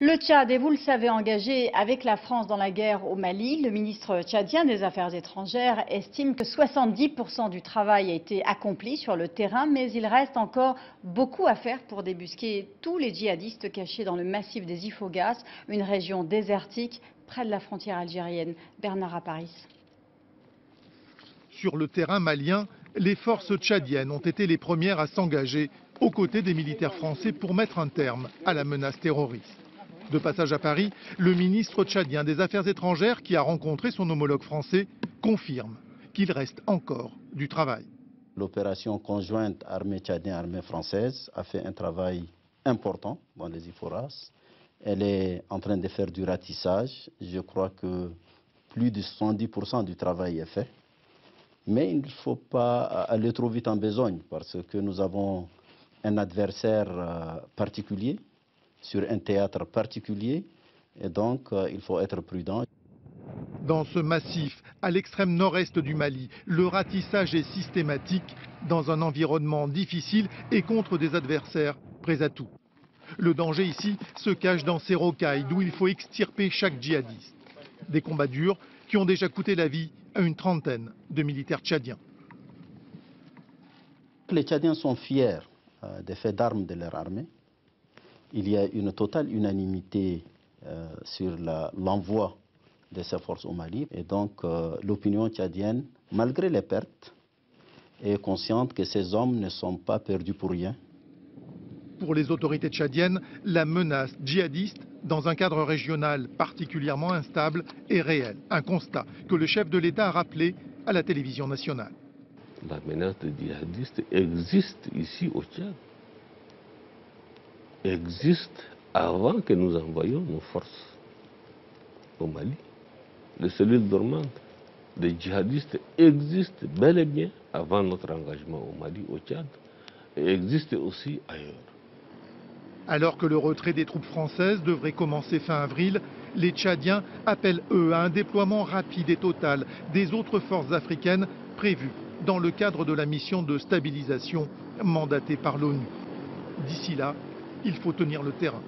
Le Tchad est, vous le savez, engagé avec la France dans la guerre au Mali. Le ministre tchadien des Affaires étrangères estime que 70% du travail a été accompli sur le terrain, mais il reste encore beaucoup à faire pour débusquer tous les djihadistes cachés dans le massif des Ifoghas, une région désertique près de la frontière algérienne. Bernard Apparis. Sur le terrain malien, les forces tchadiennes ont été les premières à s'engager aux côtés des militaires français pour mettre un terme à la menace terroriste. De passage à Paris, le ministre tchadien des Affaires étrangères, qui a rencontré son homologue français, confirme qu'il reste encore du travail. L'opération conjointe armée tchadienne-armée française a fait un travail important dans les Iforas. Elle est en train de faire du ratissage. Je crois que plus de 70% du travail est fait. Mais il ne faut pas aller trop vite en besogne parce que nous avons un adversaire particulier sur un théâtre particulier et donc il faut être prudent. Dans ce massif, à l'extrême nord-est du Mali, le ratissage est systématique dans un environnement difficile et contre des adversaires prêts à tout. Le danger ici se cache dans ces rocailles d'où il faut extirper chaque djihadiste. Des combats durs qui ont déjà coûté la vie à une trentaine de militaires tchadiens. Les Tchadiens sont fiers des faits d'armes de leur armée. Il y a une totale unanimité sur l'envoi de ces forces au Mali. Et donc l'opinion tchadienne, malgré les pertes, est consciente que ces hommes ne sont pas perdus pour rien. Pour les autorités tchadiennes, la menace djihadiste dans un cadre régional particulièrement instable est réelle. Un constat que le chef de l'État a rappelé à la télévision nationale. La menace djihadiste existe ici au Tchad. Existe avant que nous envoyions nos forces au Mali. Les cellules dormantes des djihadistes existent bel et bien avant notre engagement au Mali, au Tchad, et existent aussi ailleurs. Alors que le retrait des troupes françaises devrait commencer fin avril, les Tchadiens appellent eux à un déploiement rapide et total des autres forces africaines prévues dans le cadre de la mission de stabilisation mandatée par l'ONU. D'ici là, il faut tenir le terrain.